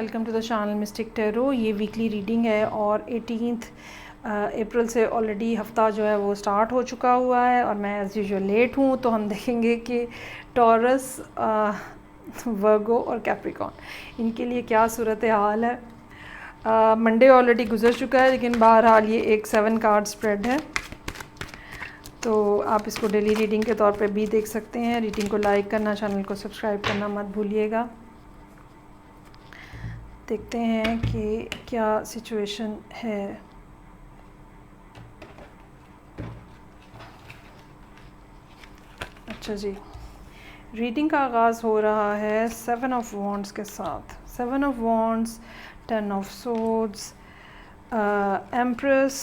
Welcome to the channel mystic tarot. ये weekly reading है और 18 अप्रैल से ऑलरेडी हफ़्ता जो है वो स्टार्ट हो चुका हुआ है और मैं एज़ यूजुअल लेट हूँ। तो हम देखेंगे कि टॉरस, वर्गो और कैप्रिकॉर्न इनके लिए क्या सूरत हाल है। मंडे ऑलरेडी गुजर चुका है, लेकिन बहरहाल ये एक 7 कार्ड स्प्रेड है, तो आप इसको डेली रीडिंग के तौर पे भी देख सकते हैं। रीडिंग को लाइक करना, चैनल को सब्सक्राइब करना मत भूलिएगा। देखते हैं कि क्या सिचुएशन है। अच्छा जी, रीडिंग का आगाज़ हो रहा है 7 ऑफ वॉन्ड्स के साथ। 7 of wands, 10 of swords, empress,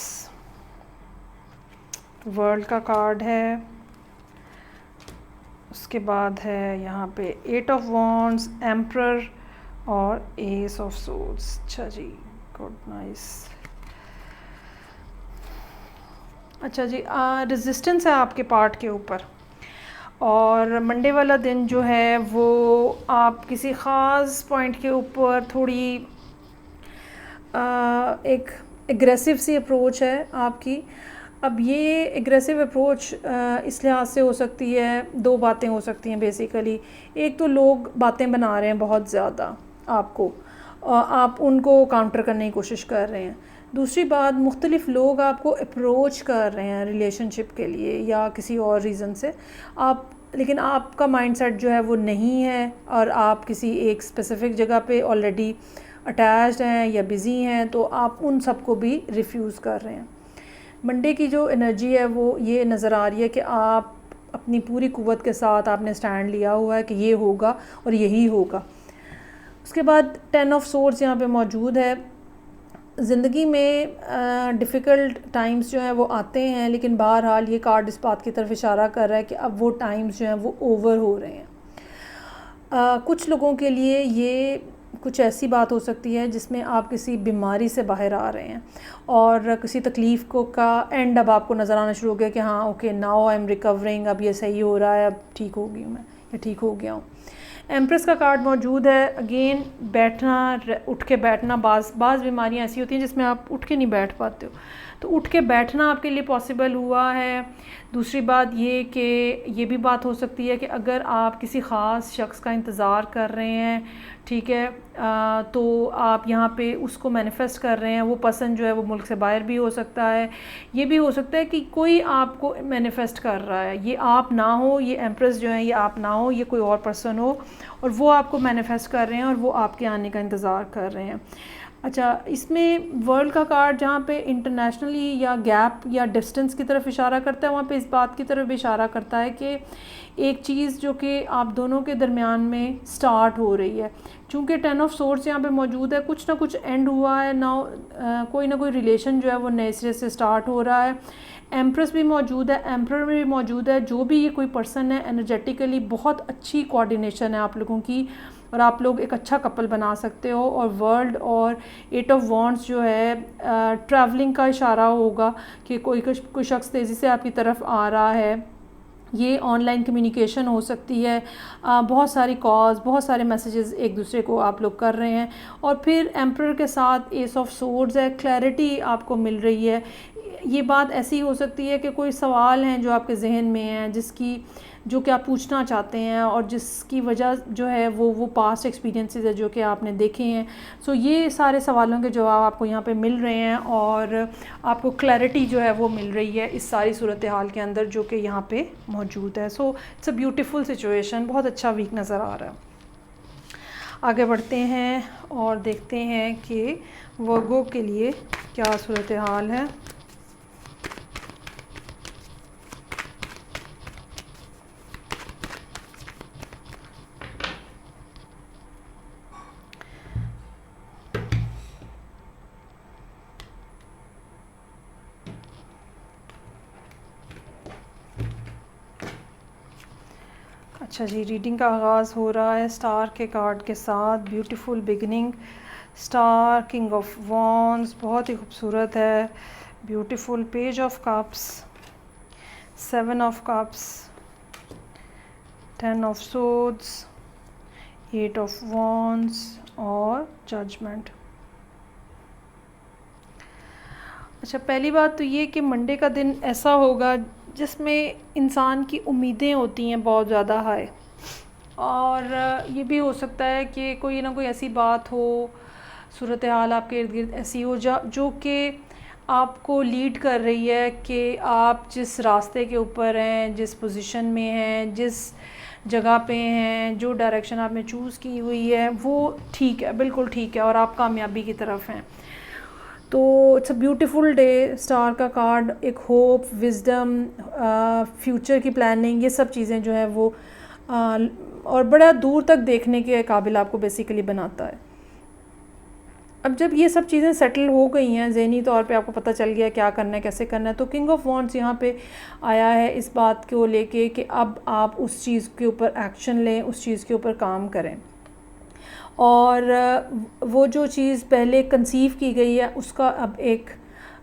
world का कार्ड है। उसके बाद है यहाँ पे 8 ऑफ वॉन्ड्स, एम्परर और एस ऑफ सोर्ड्स। अच्छा जी, गुड, नाइस। अच्छा जी, रेजिस्टेंस है आपके पार्ट के ऊपर, और मंडे वाला दिन जो है वो आप किसी ख़ास पॉइंट के ऊपर थोड़ी एक एग्रेसिव सी अप्रोच है आपकी। अब ये एग्रेसिव अप्रोच इस लिहाज से हो सकती है, दो बातें हो सकती हैं बेसिकली। एक तो लोग बातें बना रहे हैं बहुत ज़्यादा आपको, आप उनको काउंटर करने की कोशिश कर रहे हैं। दूसरी बात, मुख्तलिफ लोग आपको अप्रोच कर रहे हैं रिलेशनशिप के लिए या किसी और रीज़न से, आप लेकिन आपका माइंडसेट जो है वो नहीं है और आप किसी एक स्पेसिफ़िक जगह पे ऑलरेडी अटैच्ड हैं या बिज़ी हैं, तो आप उन सबको भी रिफ्यूज़ कर रहे हैं। मंडे की जो एनर्जी है वो ये नज़र आ रही है कि आप अपनी पूरी कुव्वत के साथ आपने स्टैंड लिया हुआ है कि ये होगा और यही होगा। उसके बाद 10 ऑफ सोर्ड्स यहाँ पे मौजूद है। ज़िंदगी में डिफ़िकल्ट टाइम्स जो हैं वो आते हैं, लेकिन बहरहाल ये कार्ड इस बात की तरफ इशारा कर रहा है कि अब वो टाइम्स जो हैं वो ओवर हो रहे हैं। कुछ लोगों के लिए ये कुछ ऐसी बात हो सकती है जिसमें आप किसी बीमारी से बाहर आ रहे हैं और किसी तकलीफ़ को का एंड अब आपको नज़र आना शुरू हो गया कि हाँ okay, now I am recovering, अब ये सही हो रहा है, अब ठीक हो गई हूँ मैं या ठीक हो गया हूँ। एम्प्रेस का कार्ड मौजूद है। अगेन बैठना, उठ के बैठना, बाज़ बीमारियाँ ऐसी होती हैं जिसमें आप उठ के नहीं बैठ पाते हो, तो उठ के बैठना आपके लिए पॉसिबल हुआ है। दूसरी बात ये कि ये भी बात हो सकती है कि अगर आप किसी ख़ास शख्स का इंतज़ार कर रहे हैं, ठीक है, तो आप यहाँ पे उसको मैनिफेस्ट कर रहे हैं। वो पसंद जो है वो मुल्क से बाहर भी हो सकता है। ये भी हो सकता है कि कोई आपको मैनिफेस्ट कर रहा है, ये आप ना हो, ये एम्प्रेस जो है ये आप ना हो, ये कोई और पर्सन हो और वो आपको मैनिफेस्ट कर रहे हैं और वो आपके आने का इंतज़ार कर रहे हैं। अच्छा, इसमें वर्ल्ड का कार्ड जहाँ पे इंटरनेशनली या गैप या डिस्टेंस की तरफ इशारा करता है, वहाँ पे इस बात की तरफ भी इशारा करता है कि एक चीज़ जो कि आप दोनों के दरमियान में स्टार्ट हो रही है। चूँकि 10 ऑफ सोर्ड्स यहाँ पे मौजूद है, कुछ ना कुछ एंड हुआ है ना, कोई ना कोई रिलेशन जो है वो नए सिरे से स्टार्ट हो रहा है। एम्प्रेस भी मौजूद है, एम्परर भी मौजूद है। जो भी ये कोई पर्सन है, एनर्जेटिकली बहुत अच्छी कोऑर्डिनेशन है आप लोगों की और आप लोग एक अच्छा कपल बना सकते हो। और वर्ल्ड और 8 ऑफ वॉन्ड्स जो है ट्रैवलिंग का इशारा होगा कि कोई शख्स तेज़ी से आपकी तरफ आ रहा है। ये ऑनलाइन कम्युनिकेशन हो सकती है, बहुत सारी कॉल्स, बहुत सारे मैसेजेस एक दूसरे को आप लोग कर रहे हैं। और फिर एम्परर के साथ एस ऑफ सोर्ड्स है, क्लैरिटी आपको मिल रही है। ये बात ऐसी हो सकती है कि कोई सवाल हैं जो आपके जहन में हैं, जो कि आप पूछना चाहते हैं और जिसकी वजह जो है वो पास्ट एक्सपीरियंसेस है जो कि आपने देखे हैं। सो ये सारे सवालों के जवाब आपको यहाँ पे मिल रहे हैं और आपको क्लैरिटी जो है वो मिल रही है इस सारी सूरत हाल के अंदर जो कि यहाँ पे मौजूद है। So it's a beautiful situation, बहुत अच्छा वीक नज़र आ रहा है। आगे बढ़ते हैं और देखते हैं कि वर्गो के लिए क्या सूरत हाल है। अच्छा जी, रीडिंग का आगाज़ हो रहा है स्टार के कार्ड के साथ। Beautiful beginning, star, king of wands, बहुत ही खूबसूरत है। Beautiful page of cups, 7 of cups, 10 of swords, 8 of wands और जजमेंट। अच्छा, पहली बात तो ये कि मंडे का दिन ऐसा होगा जिसमें इंसान की उम्मीदें होती हैं बहुत ज़्यादा हाई, और ये भी हो सकता है कि कोई ना कोई ऐसी बात हो, सूरत हाल आपके इर्द गिर्द ऐसी हो जो कि आपको लीड कर रही है कि आप जिस रास्ते के ऊपर हैं, जिस पोजीशन में हैं, जिस जगह पे हैं, जो डायरेक्शन आपने चूज़ की हुई है वो ठीक है, बिल्कुल ठीक है, और आप कामयाबी की तरफ हैं। तो it's a beautiful day. Star का कार्ड एक होप, विजडम, फ्यूचर की प्लानिंग, ये सब चीज़ें जो है वो और बड़ा दूर तक देखने के काबिल आपको बेसिकली बनाता है। अब जब ये सब चीज़ें सेटल हो गई हैं, ज़हनी तौर पे आपको पता चल गया क्या करना है, कैसे करना है, तो किंग ऑफ वॉन्ड्स यहाँ पे आया है इस बात को लेके कि अब आप उस चीज़ के ऊपर एक्शन लें, उस चीज़ के ऊपर काम करें, और वो जो चीज़ पहले कंसीव की गई है उसका अब एक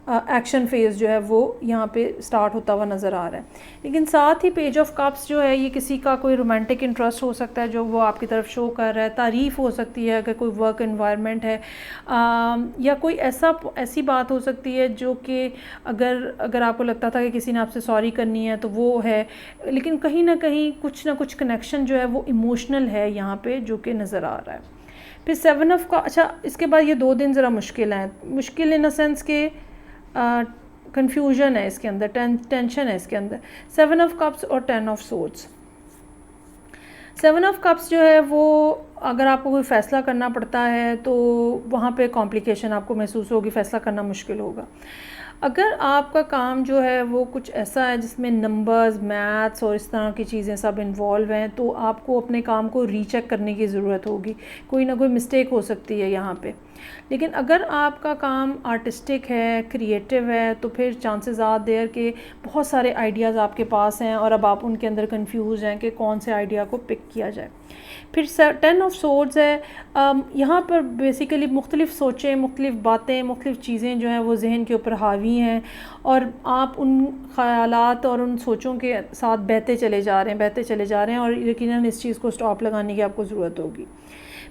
एक्शन फेज़ जो है वो यहाँ पे स्टार्ट होता हुआ नज़र आ रहा है। लेकिन साथ ही पेज ऑफ कप्स जो है, ये किसी का कोई रोमांटिक इंटरेस्ट हो सकता है जो वो आपकी तरफ शो कर रहा है, तारीफ़ हो सकती है अगर कोई वर्क एनवायरनमेंट है, या कोई ऐसी बात हो सकती है जो कि अगर आपको लगता था कि किसी ने आपसे सॉरी करनी है तो वो है, लेकिन कहीं ना कुछ कनेक्शन जो है वो इमोशनल है यहाँ पे जो कि नज़र आ रहा है। फिर 7 ऑफ का, अच्छा इसके बाद ये 2 दिन ज़रा मुश्किल हैं, मुश्किल इन द सेंस के कंफ्यूजन है इसके अंदर, टेंशन है इसके अंदर। 7 ऑफ कप्स और 10 ऑफ सोर्ड्स। 7 ऑफ कप्स जो है वो अगर आपको कोई फ़ैसला करना पड़ता है तो वहाँ पे कॉम्प्लिकेशन आपको महसूस होगी, फ़ैसला करना मुश्किल होगा। अगर आपका काम जो है वो कुछ ऐसा है जिसमें नंबर्स, मैथ्स और इस तरह की चीज़ें सब इन्वॉल्व हैं, तो आपको अपने काम को रीचेक करने की ज़रूरत होगी, कोई ना कोई मिस्टेक हो सकती है यहाँ पे। लेकिन अगर आपका काम आर्टिस्टिक है, क्रिएटिव है, तो फिर चांसेस आर देयर कि बहुत सारे आइडियाज़ आपके पास हैं और अब आप उनके अंदर कंफ्यूज हैं कि कौन से आइडिया को पिक किया जाए। फिर 10 ऑफ सोर्ड्स है, यहाँ पर बेसिकली मुख्तलिफ़ सोचें, मुख्तलिफ़ बातें, मुख्तलिफ़ चीज़ें जो हैं वो जहन के ऊपर हावी हैं, और आप उन ख़यालात और उन सोचों के साथ बहते चले जा रहे हैं, और यकीनन इस चीज़ को स्टॉप लगाने की आपको ज़रूरत होगी।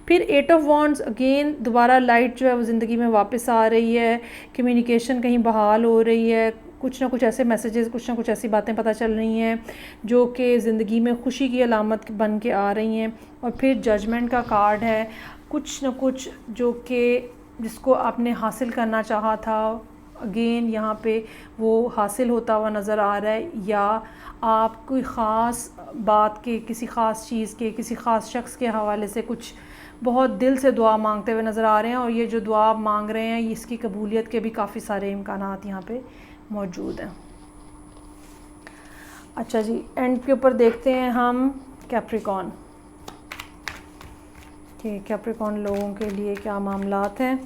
फिर 8 ऑफ वॉन्ड्स, अगेन दोबारा लाइट जो है वो ज़िंदगी में वापस आ रही है, कम्युनिकेशन कहीं बहाल हो रही है, कुछ ना कुछ ऐसे मैसेजेस, कुछ ना कुछ ऐसी बातें पता चल रही हैं जो कि ज़िंदगी में खुशी की अलामत बन के आ रही हैं। और फिर जजमेंट का कार्ड है, कुछ ना कुछ जो कि जिसको आपने हासिल करना चाहा था, अगेन यहाँ पे वो हासिल होता हुआ नज़र आ रहा है, या आप कोई ख़ास बात के, किसी ख़ास चीज़ के, किसी ख़ास शख्स के हवाले से कुछ बहुत दिल से दुआ मांगते हुए नज़र आ रहे हैं, और ये जो दुआ आप मांग रहे हैं इसकी कबूलियत के भी काफ़ी सारे इम्कानात यहाँ पे मौजूद हैं। अच्छा जी, एंड के ऊपर देखते हैं हम कैप्रिकॉन कि कैप्रिकॉन लोगों के लिए क्या मामलात हैं।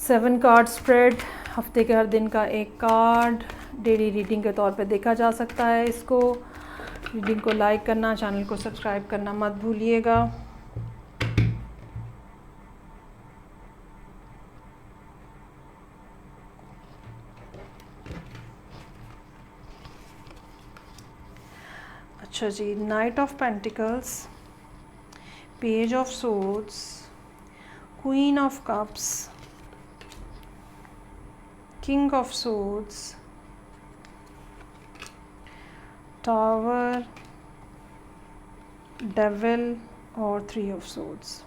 7 कार्ड स्प्रेड, हफ्ते के हर दिन का एक कार्ड, डेली रीडिंग के तौर पे देखा जा सकता है इसको। रीडिंग को लाइक करना, चैनल को सब्सक्राइब करना मत भूलिएगा। अच्छा जी, knight of pentacles, page of swords, queen of cups, king of swords, tower, devil और 3 ऑफ सोर्ड्स।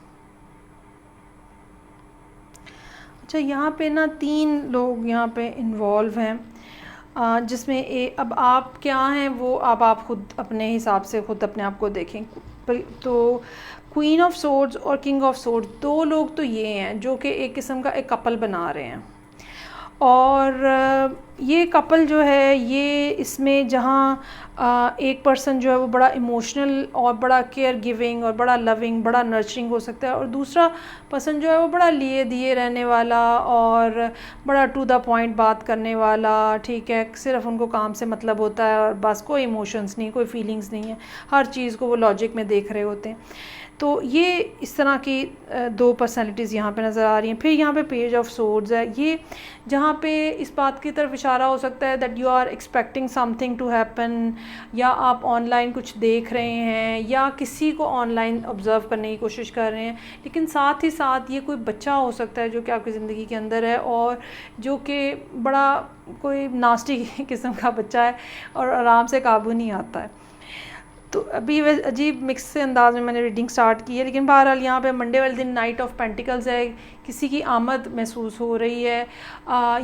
अच्छा, यहाँ पे ना 3 लोग यहाँ पे इन्वॉल्व हैं, जिसमें अब आप क्या हैं वो अब आप ख़ुद अपने हिसाब से ख़ुद अपने आप को देखें। तो क्वीन ऑफ सोर्ड्स और किंग ऑफ सोर्ड्स, 2 लोग तो ये हैं जो कि एक किस्म का एक कपल बना रहे हैं, और ये कपल जो है ये इसमें जहाँ एक पर्सन जो है वो बड़ा इमोशनल और बड़ा केयर गिविंग और बड़ा लविंग, बड़ा नर्चरिंग हो सकता है, और दूसरा पर्सन जो है वो बड़ा लिए दिए रहने वाला और बड़ा टू द पॉइंट बात करने वाला, ठीक है, सिर्फ उनको काम से मतलब होता है और बस कोई इमोशंस नहीं, कोई फीलिंग्स नहीं है, हर चीज़ को वो लॉजिक में देख रहे होते हैं। तो ये इस तरह की 2 पर्सनैलिटीज़ यहाँ पे नज़र आ रही हैं। फिर यहाँ पे पेज ऑफ सोर्ड्स है, ये जहाँ पे इस बात की तरफ इशारा इशारा हो सकता है that you are expecting something to happen, या आप ऑनलाइन कुछ देख रहे हैं या किसी को ऑनलाइन ऑब्ज़र्व करने की कोशिश कर रहे हैं। लेकिन साथ ही साथ ये कोई बच्चा हो सकता है जो कि आपकी ज़िंदगी के अंदर है और जो कि बड़ा कोई नास्टी किस्म का बच्चा है और आराम से काबू नहीं आता है। तो अभी वह अजीब मिक्स से अंदाज में मैंने रीडिंग स्टार्ट की है, लेकिन बहरहाल यहाँ पे मंडे वाले दिन नाइट ऑफ पेंटिकल्स है, किसी की आमद महसूस हो रही है।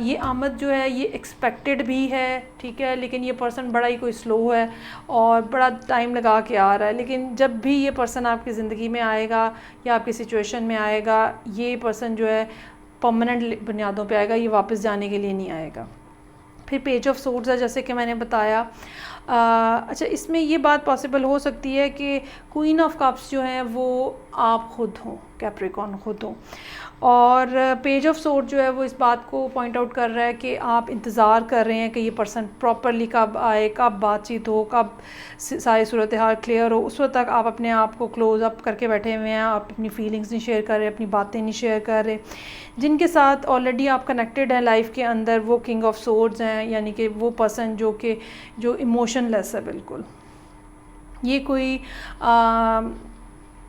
ये आमद जो है ये एक्सपेक्टेड भी है, ठीक है, लेकिन ये पर्सन बड़ा ही कोई स्लो है और बड़ा टाइम लगा के आ रहा है। लेकिन जब भी ये पर्सन आपकी ज़िंदगी में आएगा या आपकी सिचुएशन में आएगा, ये पर्सन जो है परमानेंट बुनियादों पे आएगा, ये वापस जाने के लिए नहीं आएगा। फिर पेज ऑफ सोर्ड्स है, जैसे कि मैंने बताया। अच्छा, इसमें ये बात पॉसिबल हो सकती है कि क्वीन ऑफ कप्स जो है वो आप ख़ुद हों, कैप्रिकॉर्न ख़ुद हों। और पेज ऑफ सोर्ड जो है वो इस बात को पॉइंट आउट कर रहा है कि आप इंतज़ार कर रहे हैं कि ये पर्सन प्रॉपरली कब आए, कब बातचीत हो, कब सारी सूरत हाल क्लियर हो। उस वक्त तक आप अपने आप को क्लोज़ अप करके बैठे हुए हैं, आप अपनी फीलिंग्स नहीं शेयर कर रहे, अपनी बातें नहीं शेयर कर रहे। जिनके साथ ऑलरेडी आप कनेक्टेड हैं लाइफ के अंदर, वो किंग ऑफ सोर्ड्स हैं, यानी कि वो पर्सन जो इमोशनलेस है बिल्कुल। ये कोई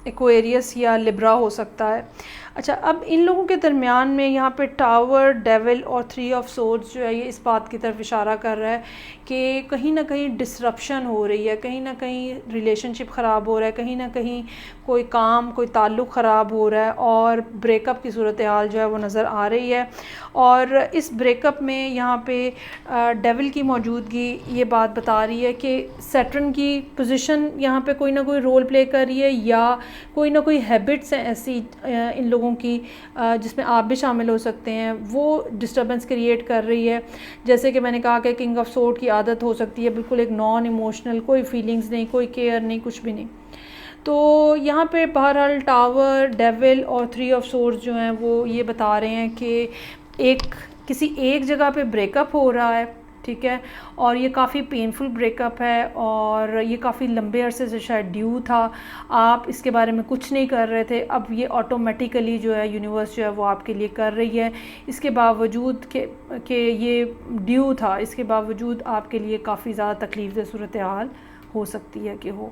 एक्वेरियस या लिब्रा हो सकता है। अच्छा, अब इन लोगों के दरमियान में यहाँ पे टावर, डेविल और 3 ऑफ सोर्ड्स जो है ये इस बात की तरफ इशारा कर रहा है कि कहीं ना कहीं डिसरप्शन हो रही है, कहीं ना कहीं रिलेशनशिप ख़राब हो रहा है, कहीं ना कहीं कोई काम, कोई ताल्लुक़ ख़राब हो रहा है और ब्रेकअप की सूरत हाल जो है वो नज़र आ रही है। और इस ब्रेकअप में यहाँ पे डेविल की मौजूदगी ये बात बता रही है कि सैटर्न की पोजीशन यहाँ पे कोई ना कोई रोल प्ले कर रही है, या कोई ना कोई हैबिट्स हैं ऐसी इन लोगों की जिसमें आप भी शामिल हो सकते हैं, वो डिस्टर्बेंस क्रिएट कर रही है। जैसे कि मैंने कहा कि किंग ऑफ सोर्ड की आदत हो सकती है बिल्कुल एक नॉन इमोशनल, कोई फीलिंग्स नहीं, कोई केयर नहीं, कुछ भी नहीं। तो यहाँ पे बहरहाल टावर, डेविल और 3 ऑफ सोर्ड्स जो हैं वो ये बता रहे हैं कि किसी एक जगह पे ब्रेकअप हो रहा है, ठीक है, और ये काफ़ी पेनफुल ब्रेकअप है और ये काफ़ी लंबे अरसे से शायद ड्यू था। आप इसके बारे में कुछ नहीं कर रहे थे, अब ये ऑटोमेटिकली जो है यूनिवर्स जो है वो आपके लिए कर रही है। इसके बावजूद कि ये ड्यू था, इसके बावजूद आपके लिए काफ़ी ज़्यादा तकलीफ़ सूरत हाल हो सकती है कि हो।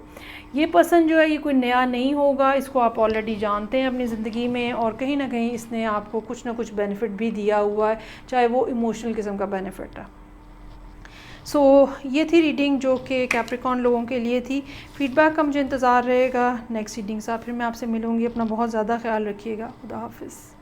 ये पर्सन जो है ये कोई नया नहीं होगा, इसको आप ऑलरेडी जानते हैं अपनी ज़िंदगी में, और कहीं ना कहीं इसने आपको कुछ ना कुछ बेनिफिट भी दिया हुआ है, चाहे वो इमोशनल किस्म का बेनिफिट है। सो ये थी रीडिंग जो कि कैप्रिकॉर्न लोगों के लिए थी। फीडबैक का मुझे इंतज़ार रहेगा नेक्स्ट रीडिंग से। फिर मैं आपसे मिलूँगी। अपना बहुत ज़्यादा ख्याल रखिएगा। खुदा हाफिज़।